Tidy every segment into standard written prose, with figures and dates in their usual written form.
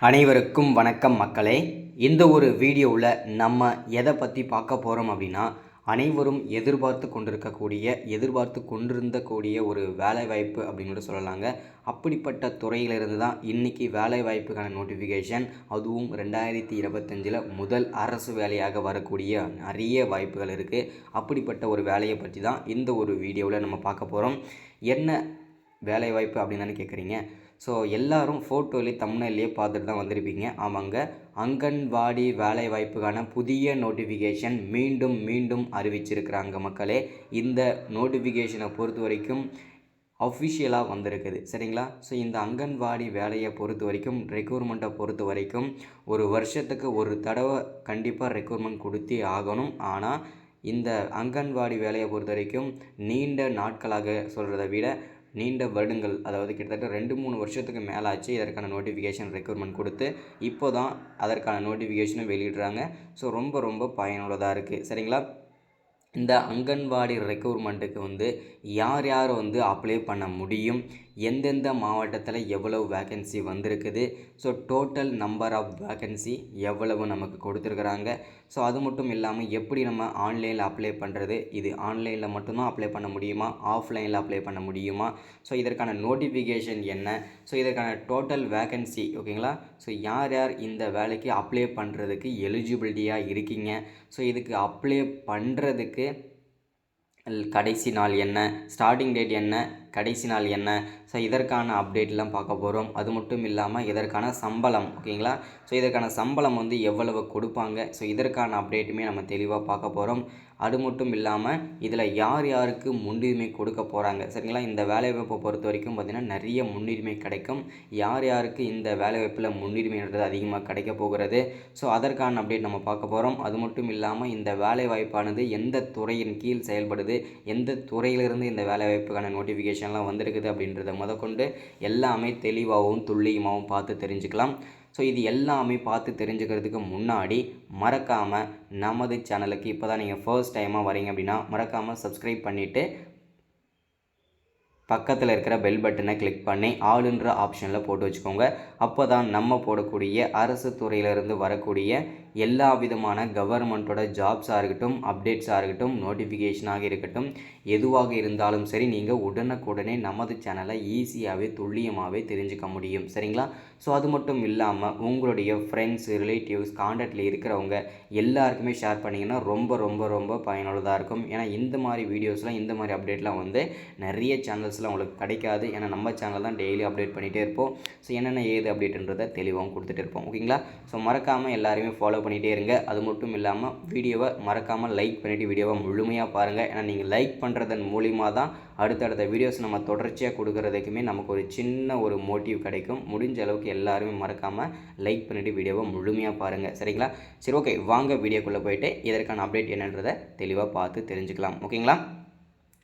அனைவருக்கும் வணக்கம் மக்களே. இந்த ஒரு வீடியோவில் நம்ம எதை பற்றி பார்க்க போகிறோம் அப்படின்னா, அனைவரும் எதிர்பார்த்து கொண்டிருந்தக்கூடிய ஒரு வேலைவாய்ப்பு அப்படின்னு கூட சொல்லலாங்க. அப்படிப்பட்ட துறையிலிருந்து தான் இன்றைக்கி வேலைவாய்ப்புக்கான நோட்டிஃபிகேஷன், அதுவும் 2025 முதல் அரசு வேலையாக வரக்கூடிய நிறைய வாய்ப்புகள் இருக்குது. அப்படிப்பட்ட ஒரு வேலையை பற்றி தான் இந்த ஒரு வீடியோவில் நம்ம பார்க்க போகிறோம். என்ன வேலைவாய்ப்பு அப்படின்னு தானே கேட்குறீங்க. ஸோ எல்லோரும் ஃபோட்டோலேயே தம்ப்நெயிலே பார்த்துட்டு தான் வந்திருப்பீங்க. ஆமாங்க, அங்கன்வாடி வேலைவாய்ப்புக்கான புதிய நோட்டிஃபிகேஷன் மீண்டும் அறிவிச்சிருக்கிறாங்க மக்களே. இந்த நோட்டிஃபிகேஷனை பொறுத்த வரைக்கும் அஃபிஷியலாக வந்திருக்குது, சரிங்களா. ஸோ இந்த அங்கன்வாடி வேலையை பொறுத்த வரைக்கும், ரெக்ரூட்மெண்ட்டை பொறுத்த வரைக்கும் ஒரு வருஷத்துக்கு ஒரு தடவை கண்டிப்பாக ரெக்ரூட்மெண்ட் கொடுத்தே ஆகணும். ஆனால் இந்த அங்கன்வாடி வேலையை பொறுத்த வரைக்கும் நீண்ட நாட்களாக சொல்கிறத விட நீண்ட வருடங்கள், அதாவது கிட்டத்தட்ட 2-3 வருஷத்துக்கு மேலே ஆச்சு இதற்கான நோட்டிஃபிகேஷன் ரெக்ரூட்மெண்ட் கொடுத்து. இப்போ தான் அதற்கான நோட்டிஃபிகேஷனை வெளியிடுறாங்க. ஸோ ரொம்ப பயனுள்ளதாக இருக்குது, சரிங்களா. இந்த அங்கன்வாடி ரெக்ரூட்மெண்ட்டுக்கு யார் அப்ளை பண்ண முடியும், எந்தெந்த மாவட்டத்தில் எவ்வளவு வேக்கன்சி வந்திருக்குது, so total number of vacancy எவ்வளவு நமக்கு கொடுத்துருக்குறாங்க. ஸோ அது மட்டும் இல்லாமல் எப்படி நம்ம ஆன்லைனில் அப்ளை பண்ணுறது, இது ஆன்லைனில் மட்டும்தான் அப்ளை பண்ண முடியுமா, ஆஃப்லைனில் அப்ளை பண்ண முடியுமா, ஸோ இதற்கான நோட்டிஃபிகேஷன் என்ன, ஸோ இதற்கான டோட்டல் வேக்கன்சி, ஓகேங்களா. ஸோ யார் இந்த வேலைக்கு அப்ளை பண்ணுறதுக்கு எலிஜிபிலிட்டியாக இருக்கீங்க, ஸோ இதுக்கு அப்ளை பண்ணுறதுக்கு கடைசி நாள் என்ன, ஸ்டார்டிங் டேட் என்ன, கடைசி நாள் என்ன, ஸோ இதற்கான அப்டேட்லாம் பார்க்க போகிறோம். அது மட்டும் இல்லாமல் இதற்கான சம்பளம், ஓகேங்களா. ஸோ இதற்கான சம்பளம் எவ்வளவு கொடுப்பாங்க, ஸோ இதற்கான அப்டேட்டுமே நம்ம தெளிவாக பார்க்க போகிறோம். அது மட்டும் இல்லாமல் இதில் யாருக்கு முன்னுரிமை கொடுக்க போகிறாங்க, சரிங்களா. இந்த வேலைவாய்ப்பை பொறுத்த வரைக்கும் பார்த்திங்கன்னா நிறைய முன்னுரிமை கிடைக்கும். யாருக்கு இந்த வேலைவாய்ப்பில் முன்னுரிமைன்றது அதிகமாக கிடைக்க போகிறது, ஸோ அதற்கான அப்டேட் நம்ம பார்க்க போகிறோம். அது மட்டும் இல்லாமல் இந்த வேலைவாய்ப்பானது எந்த துறையின் கீழ் செயல்படுது, எந்த துறையிலிருந்து இந்த வேலைவாய்ப்புக்கான நோட்டிஃபிகேஷன்லாம் வந்திருக்குது அப்படின்றத முதற்கொண்டு எல்லாமே தெளிவாகவும் துல்லியமாகவும் பார்த்து தெரிஞ்சுக்கலாம். ஸோ இது எல்லாமே பார்த்து தெரிஞ்சுக்கிறதுக்கு முன்னாடி மறக்காமல் நமது சேனலுக்கு இப்போ தான் நீங்கள் ஃபர்ஸ்ட் டைமாக வரீங்க அப்படின்னா மறக்காமல் சப்ஸ்கிரைப் பண்ணிவிட்டு பக்கத்தில் இருக்கிற பெல் பட்டனை கிளிக் பண்ணி ஆளுன்ற ஆப்ஷனில் போட்டு வச்சுக்கோங்க. அப்போ தான் நம்ம போடக்கூடிய அரசு துறையிலிருந்து வரக்கூடிய எல்லா விதமான கவர்மெண்ட்டோட ஜாப்ஸாக இருக்கட்டும், அப்டேட்ஸாக இருக்கட்டும், நோட்டிஃபிகேஷனாக இருக்கட்டும், எதுவாக இருந்தாலும் சரி நீங்கள் உடனுக்குடனே நமது சேனலை ஈஸியாகவே துல்லியமாகவே தெரிஞ்சுக்க முடியும், சரிங்களா. ஸோ அது மட்டும் இல்லாமல் உங்களுடைய ஃப்ரெண்ட்ஸ், ரிலேட்டிவ்ஸ், கான்டாக்டில் இருக்கிறவங்க எல்லாருக்குமே ஷேர் பண்ணிங்கன்னா ரொம்ப பயனுள்ளதாக இருக்கும். ஏன்னா இந்த மாதிரி வீடியோஸ்லாம், இந்த மாதிரி அப்டேட்லாம் நிறைய சேனல்ஸ்லாம் உங்களுக்கு கிடைக்காது. ஏன்னா நம்ம சேனல் தான் டெய்லி அப்டேட் பண்ணிகிட்டே இருப்போம். ஸோ என்னென்ன ஏது அப்டேட்ன்றதை தெளிவாகவும் கொடுத்துட்டு இருப்போம், ஓகேங்களா. ஸோ மறக்காமல் எல்லாருமே ஃபாலோ பண்ணிகிட்டே இருங்க. அது மட்டும் இல்லாமல் வீடியோவை மறக்காமல் லைக் பண்ணிவிட்டு வீடியோவை முழுமையாக பாருங்கள். ஏன்னா நீங்கள் லைக் பண்ணுறதன் மூலிமா தான் அடுத்தடுத்த வீடியோஸ் நம்ம தொடர்ச்சியாக கொடுக்குறதுக்குமே நமக்கு ஒரு சின்ன ஒரு மோட்டிவ் கிடைக்கும். முடிஞ்ச அளவுக்கு எல்லாருமே மறக்காமல் லைக் பண்ணிவிட்டு வீடியோவை முழுமையாக பாருங்கள், சரிங்களா. சரி, ஓகே, வாங்க வீடியோக்குள்ளே போயிட்டு இதற்கான அப்டேட் என்னன்றதை தெளிவாக பார்த்து தெரிஞ்சுக்கலாம், ஓகேங்களா.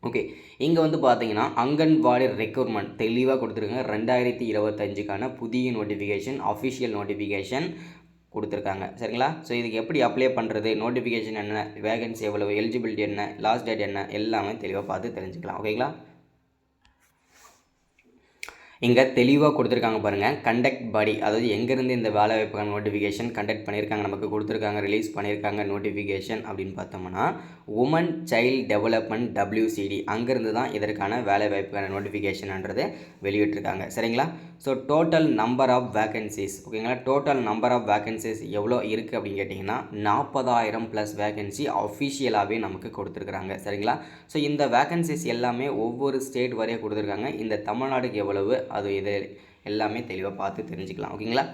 ஓகே, இங்கே பார்த்தீங்கன்னா அங்கன்வாடி ரெக்ரூட்மெண்ட் தெளிவாக கொடுத்துருக்காங்க. 2025க்கான புதிய நோட்டிஃபிகேஷன், அஃபிஷியல் நோட்டிஃபிகேஷன் கொடுத்துருக்காங்க, சரிங்களா. ஸோ இதுக்கு எப்படி அப்ளை பண்ணுறது, நோட்டிஃபிகேஷன் என்ன, வேகன்சி எவ்வளவு, எலிஜிபிலிட்டி என்ன, லாஸ்ட் டேட் என்ன, எல்லாமே தெளிவாக பார்த்து தெரிஞ்சுக்கலாம், ஓகேங்களா. இங்கே தெளிவாக கொடுத்துருக்காங்க பாருங்கள். கண்டக்ட் பாடி, அதாவது எங்கேருந்து இந்த வேலைவாய்ப்புக்கான நோட்டிஃபிகேஷன் கண்டக்ட் பண்ணியிருக்காங்க, நமக்கு கொடுத்துருக்காங்க, ரிலீஸ் பண்ணியிருக்காங்க நோட்டிஃபிகேஷன் அப்படின்னு பார்த்தோம்னா உமன் சைல்டு டெவலப்மெண்ட் WCD, அங்கேருந்து தான் இதற்கான வேலைவாய்ப்புக்கான நோட்டிஃபிகேஷன்ன்றது வெளியிட்டிருக்காங்க, சரிங்களா. So total number of vacancies, ஓகேங்களா. டோட்டல் நம்பர் ஆஃப் வேக்கன்சிஸ் எவ்வளோ இருக்குது அப்படின்னு கேட்டிங்கன்னா 40,000+ வேக்கன்சி அஃபிஷியலாகவே நமக்கு கொடுத்துருக்குறாங்க, சரிங்களா. ஸோ இந்த வேக்கன்சிஸ் எல்லாமே ஒவ்வொரு ஸ்டேட் வரையும் கொடுத்துருக்காங்க. இந்த தமிழ்நாடுக்கு எவ்வளவு, அது இது எல்லாமே தெளிவாக பார்த்து தெரிஞ்சுக்கலாம், ஓகேங்களா.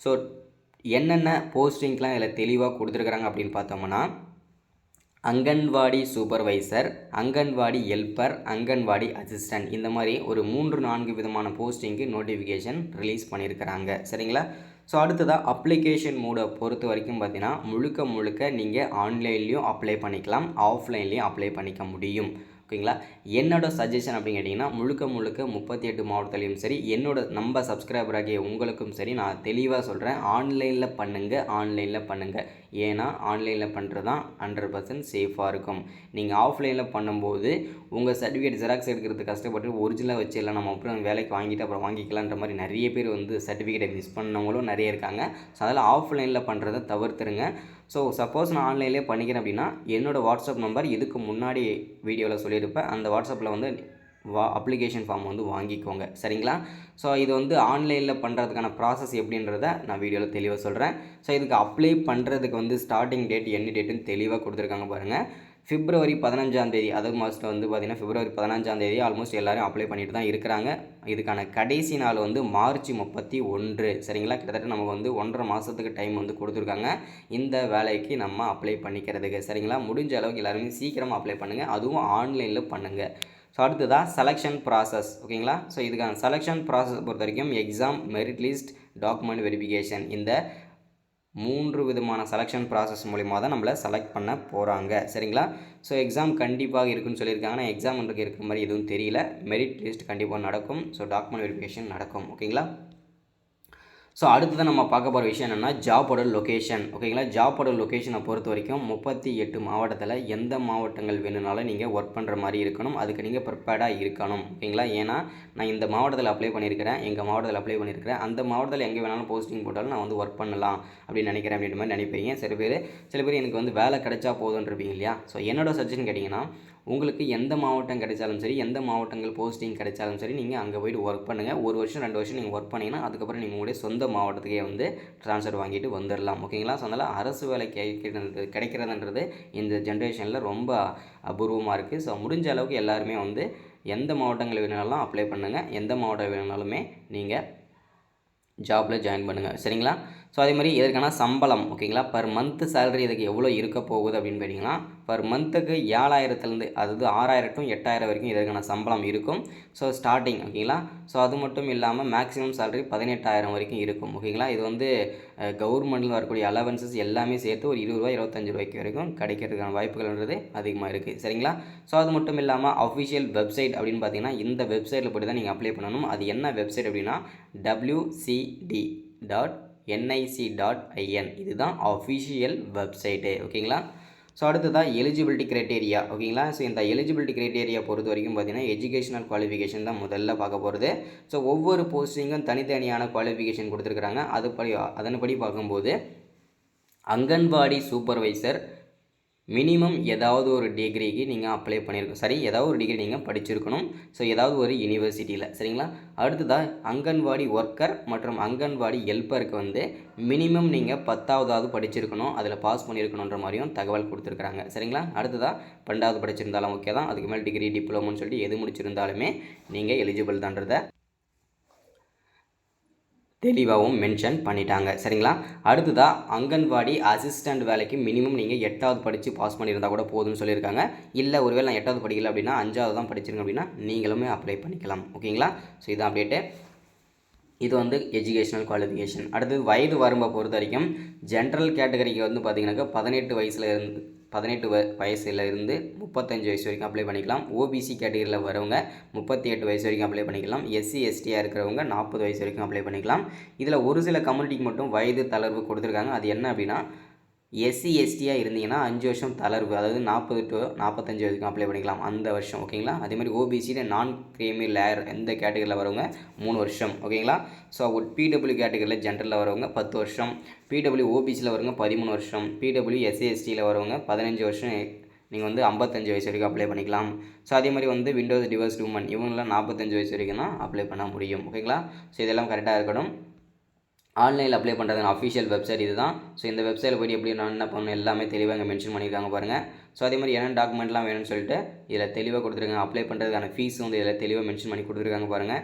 ஸோ என்னென்ன போஸ்டிங்லாம் இதில் தெளிவாக கொடுத்துருக்குறாங்க அப்படின்னு பார்த்தோம்னா anganwadi supervisor, anganwadi helper, anganwadi assistant, இந்த மாதிரி ஒரு 3-4 விதமான போஸ்டிங்கு நோட்டிஃபிகேஷன் ரிலீஸ் பண்ணியிருக்கிறாங்க, சரிங்களா. ஸோ அடுத்ததாக அப்ளிகேஷன் மோடை பொறுத்த வரைக்கும் பார்த்தீங்கன்னா முழுக்க நீங்கள் ஆன்லைன்லேயும் அப்ளை பண்ணிக்கலாம், ஆஃப்லைன்லேயும் அப்ளை பண்ணிக்க முடியும், ஓகேங்களா. என்னோட சஜஷன் அப்படின்னு கேட்டிங்கன்னா முழுக்க 38 மாவட்டத்துலேயும் சரி நம்ம சப்ஸ்கிரைபராகிய உங்களுக்கும் சரி நான் தெளிவாக சொல்கிறேன், ஆன்லைனில் பண்ணுங்கள். ஏன்னா ஆன்லைனில் பண்ணுறது தான் 100% சேஃபாக இருக்கும். நீங்கள் ஆஃப்லைனில் பண்ணும்போது உங்கள் சர்டிஃபிகேட் ஜெராக்ஸ் எடுக்கிறதுக்கு கஷ்டப்பட்டு ஒரிஜினலாக வச்சு எல்லாம் நம்ம அப்புறம் வேலைக்கு வாங்கிட்டு அப்புறம் வாங்கிக்கலான்ற மாதிரி நிறைய பேர் வந்து சர்டிஃபிகேட்டை மிஸ் பண்ணவங்களும் நிறைய இருக்காங்க. ஸோ அதில் ஆஃப்லைனில் பண்ணுறதை தவிர்த்துருங்க. ஸோ சப்போஸ் நான் ஆன்லைன்லேயே பண்ணிக்கிறேன் அப்படின்னா என்னோடய வாட்ஸ்அப் நம்பர் இதுக்கு முன்னாடி வீடியோவில் சொல்லியிருப்பேன், அந்த வாட்ஸ்அப்பில் வந்து அப்ளிகேஷன் ஃபார்ம் வந்து வாங்கிக்கோங்க. சரிங்களா. ஸோ இது வந்து ஆன்லைனில் பண்ணுறதுக்கான ப்ராசஸ் எப்படின்றத நான் வீடியோவில் தெளிவாக சொல்கிறேன். ஸோ இதுக்கு அப்ளை பண்ணுறதுக்கு வந்து ஸ்டார்டிங் டேட் என்ன டேட்டுன்னு தெளிவாக கொடுத்துருக்காங்க பாருங்கள். பிப்ரவரி 15 அது மாதத்தில் வந்து பார்த்திங்கன்னா பிப்ரவரி 15 ஆல்மோஸ்ட் எல்லோரும் அப்ளை பண்ணிட்டு தான் இருக்கிறாங்க. இதுக்கான கடைசி நாள் வந்து மார்ச் 31. சரிங்களா. கிட்டத்தட்ட நமக்கு வந்து 1.5 மாதத்துக்கு டைம் வந்து கொடுத்துருக்காங்க இந்த வேலைக்கு நம்ம அப்ளை பண்ணிக்கிறதுக்கு. சரிங்களா. முடிஞ்ச அளவுக்கு எல்லாருமே சீக்கிரமாக அப்ளை பண்ணுங்கள், அதுவும் ஆன்லைனில் பண்ணுங்கள். ஸோ அடுத்ததாக செலெக்ஷன் ப்ராசஸ். ஓகேங்களா. ஸோ இதுக்கான செலெக்ஷன் ப்ராசஸ் பொறுத்த வரைக்கும் exam, merit list, document verification இந்த 3 விதமான செலெக்ஷன் ப்ராசஸ் மூலிமா தான் நம்மளை செலக்ட் பண்ண போகிறாங்க. சரிங்களா. ஸோ எக்ஸாம் கண்டிப்பாக இருக்குன்னு சொல்லியிருக்காங்க. ஆனால் எக்ஸாம் இருக்கிற மாதிரி எதுவும் தெரியல. மெரிட் லிஸ்ட் கண்டிப்பாக நடக்கும். ஸோ டாக்குமெண்ட் வெரிஃபிகேஷன் நடக்கும். ஓகேங்களா. ஸோ அடுத்தது நம்ம பார்க்க போகிற விஷயம் என்னென்னா ஜாபோட லொக்கேஷன். ஓகேங்களா. ஜாபோட லொக்கேஷனை பொறுத்த வரைக்கும் 38 மாவட்டத்தில் எந்த மாவட்டங்கள் வேணும்னாலும் நீங்கள் ஒர்க் பண்ணுற மாதிரி இருக்கணும். அதுக்கு நீங்கள் ப்ரிப்பேர்டாக இருக்கணும். ஓகேங்களா. ஏன்னா நான் இந்த மாவட்டத்தில் அப்ளை பண்ணியிருக்கிறேன், அந்த மாவட்டத்தில் எங்கே வேணாலும் போஸ்டிங் போட்டாலும் நான் வந்து ஒர்க் பண்ணலாம் அப்படின்னு நினைக்கிறேன் அப்படின்ற மாதிரி நினைப்பீங்க. சில பேர் எனக்கு வந்து வேலை கிடைச்சா போதுன்றப்பீங்க இல்லையா. ஸோ என்னோட சஜஷன் கேட்டிங்கன்னா உங்களுக்கு எந்த மாவட்டம் கிடைச்சாலும் சரி, எந்த மாவட்டங்கள் போஸ்டிங் கிடைச்சாலும் சரி, நீங்கள் அங்கே போய்ட்டு ஒர்க் பண்ணுங்கள். 1 வருஷம் 2 வருஷம் நீங்கள் ஒர்க் பண்ணிங்கன்னா அதுக்கப்புறம் நீங்கள் உங்களுடைய சொந்த மாவட்டத்துக்கே வந்து ட்ரான்ஸ்ஃபர் வாங்கிட்டு வந்துடலாம். ஓகேங்களா. ஸோ அதனால் அரசு வேலை கிடைக்கிறதுன்றது இந்த ஜென்ரேஷனில் ரொம்ப அபூர்வமாக இருக்குது. ஸோ முடிஞ்ச அளவுக்கு எல்லாருமே வந்து எந்த மாவட்டங்கள் வேணுனாலும் அப்ளை பண்ணுங்கள், எந்த மாவட்டம் வேணுனாலுமே நீங்கள் ஜாபில் ஜாயின் பண்ணுங்கள். சரிங்களா. ஸோ அதே மாதிரி இதற்கான சம்பளம். ஓகேங்களா. பர் மந்த் சேலரி இதுக்கு எவ்வளோ இருக்க போகுது அப்படின்னு பார்த்தீங்கன்னா பர் மந்த்துக்கு 7,000 அதாவது 6,000 to 8,000 வரைக்கும் இதற்கான சம்பளம் இருக்கும். So starting. ஓகேங்களா. ஸோ அது மட்டும் இல்லாமல் மேக்ஸிமம் சேலரி 18,000 வரைக்கும் இருக்கும். ஓகேங்களா. இது வந்து கவர்மெண்ட்டில் வரக்கூடிய அலவன்சஸ் எல்லாமே சேர்த்து ஒரு 20 ரூபா 25 ரூபாய்க்கு வரைக்கும் கிடைக்கிறதுக்கான வாய்ப்புகள்ன்றது அதிகமாக இருக்குது. சரிங்களா. ஸோ அது மட்டும் இல்லாமல் அஃபிஷியல் வெப்சைட் அப்படின்னு பார்த்தீங்கன்னா இந்த வெப்சைட்டில் போய்ட்டு தான் நீங்கள் அப்ளை பண்ணணும். அது என்ன வெப்சைட் அப்படின்னா wcd.nic.in இதுதான் அஃபிஷியல் வெப்சைட்டு. ஓகேங்களா. ஸோ அடுத்ததாக எலிஜிபிலிட்டி க்ரைட்டேரியா. ஓகேங்களா. ஸோ இந்த எலிஜிபிலிட்டி க்ரைட்டேரியா பொறுத்த வரைக்கும் பார்த்தீங்கன்னா எஜுகேஷனல் குவாலிஃபிகேஷன் தான் முதல்ல பார்க்க போகிறது. ஸோ ஒவ்வொரு போஸ்டிங்கும் தனித்தனியான குவாலிஃபிகேஷன் கொடுத்துருக்குறாங்க. அதன்படி பார்க்கும்போது அங்கன்வாடி சூப்பர்வைசர் மினிமம் ஏதாவது ஒரு டிகிரிக்கு நீங்கள் அப்ளை பண்ணியிருக்கணும். ஏதாவது ஒரு டிகிரி நீங்கள் படிச்சிருக்கணும். ஸோ ஏதாவது ஒரு யூனிவர்சிட்டியில். சரிங்களா. அடுத்ததாக அங்கன்வாடி ஒர்க்கர் மற்றும் அங்கன்வாடி ஹெல்ப்பருக்கு வந்து மினிமம் நீங்கள் 10வது படிச்சிருக்கணும், அதில் பாஸ் பண்ணியிருக்கணுன்ற மாதிரியும் தகவல் கொடுத்துருக்குறாங்க. சரிங்களா. அடுத்ததாக 12வது படிச்சிருந்தாலும் ஓகே தான், அதுக்கு மேலே டிகிரி டிப்ளமோன்னு சொல்லிட்டு எது முடிச்சிருந்தாலுமே நீங்கள் எலிஜிபிள் தான்றதை தெளிவாகவும் மென்ஷன் பண்ணிட்டாங்க. சரிங்களா. அடுத்ததாக அங்கன்வாடி அசிஸ்டண்ட் வேலைக்கு மினிமம் நீங்கள் 8வது படித்து பாஸ் பண்ணியிருந்தால் கூட போதும்னு சொல்லியிருக்காங்க. இல்லை ஒருவேளை நான் 8வது படிக்கல அப்படின்னா 5வது தான் படிச்சிருங்க அப்படின்னா நீங்களுமே அப்ளை பண்ணிக்கலாம். ஓகேங்களா. ஸோ இதான் அப்டேட்டு. இது வந்து எஜுகேஷனல் குவாலிஃபிகேஷன். அடுத்தது வயது வரம்பை பொறுத்த வரைக்கும் ஜென்ரல் கேட்டகரிக்கு வந்து பார்த்திங்கனாக்கா 18 வயசுல இருந்து 35 வயசு வரைக்கும் அப்ளை பண்ணிக்கலாம். ஓபிசி கேட்டகரியில் வரவங்க 38 வயசு வரைக்கும் அப்ளை பண்ணிக்கலாம். எஸ்சி எஸ்டியாக இருக்கிறவங்க 40 வயசு வரைக்கும் அப்ளை பண்ணிக்கலாம். இதில் ஒரு சில கம்யூனிட்டிக்கு மட்டும் வயது தளர்வு கொடுத்துருக்காங்க. அது என்ன அப்படின்னா எஸ்சி எஸ்டியாக இருந்தீங்கன்னா 5 வருஷம் தளர்வு, அதாவது 40 to 45 வரைக்கும் அப்ளை பண்ணிக்கலாம் அந்த வருஷம். ஓகேங்களா. அதேமாதிரி ஓபிசியில் நான் கிரீமி லேயர் எந்த கேட்டகரியில் வரவங்க 3 வருஷம். ஓகேங்களா. ஸோ பிடபிள்யூ கேட்டகரியில் ஜென்ரலில் வரவங்க 10 வருஷம், பிடபிள்யூ ஓபிசியில் வரவங்க 13 வருஷம், பிடபிள்யூ எஸ்சி எஸ்டியில் வரவங்க 15 வருஷம் நீங்கள் வந்து 55 வயசு வரைக்கும் அப்ளை பண்ணிக்கலாம். ஸோ அதே மாதிரி வந்து விண்டோஸ் டிவர்ஸ்டு உமன் இவங்களாம் 45 வயசு வரைக்கும் தான் அப்ளை பண்ண முடியும். ஓகேங்களா. ஸோ இதெல்லாம் கரெக்டாக இருக்கணும். ஆன்லைனில் அப்ளை பண்ணுறதுக்கு அஃபிஷியல் வெப்சைட் இது தான். ஸோ இந்த வெப்சைட்டில் போய்ட்டு எப்படி நான் என்ன பண்ணணும் எல்லாமே தெளிவாக இங்கே மென்ஷன் பண்ணியிருக்காங்க பாருங்கள். ஸோ அதே மாதிரி என்னென்ன டாக்குமெண்ட்லாம் வேணும்னு சொல்லிட்டு இதில் தெளிவாக கொடுத்துருக்காங்க. அப்ளை பண்ணுறதுக்கான ஃபீஸ் வந்து இதில் தெளிவாக மென்ஷன் பண்ணி கொடுத்துருக்காங்க பாருங்கள்.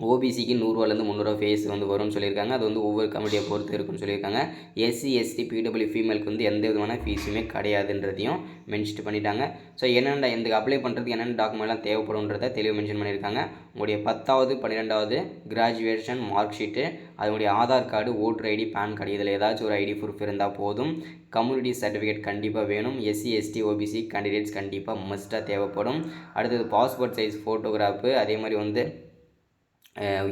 ஓபிசிக்கு 100 ரூபாயிலேருந்து 300 ஃபேஸ் வந்து வரும்னு சொல்லியிருக்காங்க. அது வந்து ஒவ்வொரு கமிட்டியை பொறுத்து இருக்குன்னு சொல்லியிருக்காங்க. எஸ்சி, எஸ்டி, பிடபிள்யூ ஃபீமேலுக்கு வந்து எந்த விதமான ஃபீஸுமே கிடையாதுன்றதையும் மென்ஷன் பண்ணிட்டாங்க. ஸோ என்னென்ன இதுக்கு அப்ளை பண்ணுறதுக்கு என்னென்ன டாக்குமெண்ட்லாம் தேவைப்படுன்றதை தெளிவாக மென்ஷன் பண்ணியிருக்காங்க. உங்களுடைய 10வது 12வது கிராஜுவேஷன் மார்க் ஷீட்டு, அதனுடைய Aadhaar card, voter ID, pan card இதில் ஏதாச்சும் ஒரு ஐடி ப்ரூஃப் இருந்தால் போதும். கம்யூனிட்டி சர்டிஃபிகேட் கண்டிப்பாக வேணும். எஸ்சி, எஸ்டி, ஓபிசி கேண்டிடேட்ஸ் கண்டிப்பாக மஸ்ட்டாக தேவைப்படும். அடுத்தது பாஸ்போர்ட் சைஸ் ஃபோட்டோகிராஃபு, அதே மாதிரி வந்து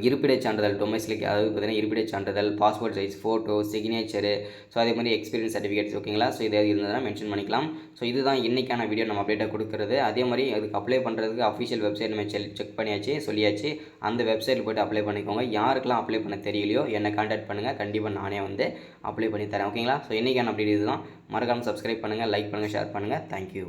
இருப்பிடச் சான்றிதழ், டொமைஸ்டிக், அதாவது பார்த்தீங்கன்னா இருப்பிடச் சான்றிதழ், passport size photo, signature, so அதே மாதிரி எக்ஸ்பீரியன்ஸ் சர்டிஃபிகேட்ஸ், ஓகேங்களா. ஸோ இதை இருந்ததுன்னா மென்ஷன் பண்ணிக்கலாம். ஸோ இதுதான் இன்றைக்கான வீடியோ நம்ம அப்டேட்டாக கொடுக்குறது. அதே மாதிரி அதுக்கு அப்ளை பண்ணுறதுக்கு அஃபிஷியல் வெப்சைட் நம்ம செக் பண்ணியாச்சு, சொல்லியாச்சு. அந்த வெப்சைட்டில் போய்ட்டு அப்ளை பண்ணிக்கோங்க. யாருக்கெல்லாம் அப்ளை பண்ண தெரியலையோ என்னை கான்டாக்ட் பண்ணுங்கள், கண்டிப்பாக நானே வந்து அப்ளை பண்ணி தரேன், ஓகேங்களா. ஸோ இன்றைக்கான அப்டேட் இதுதான். மறக்காமல் சப்ஸ்கிரைப் பண்ணுங்கள், லைக் பண்ணுங்கள், ஷேர் பண்ணுங்கள். தேங்க்யூ.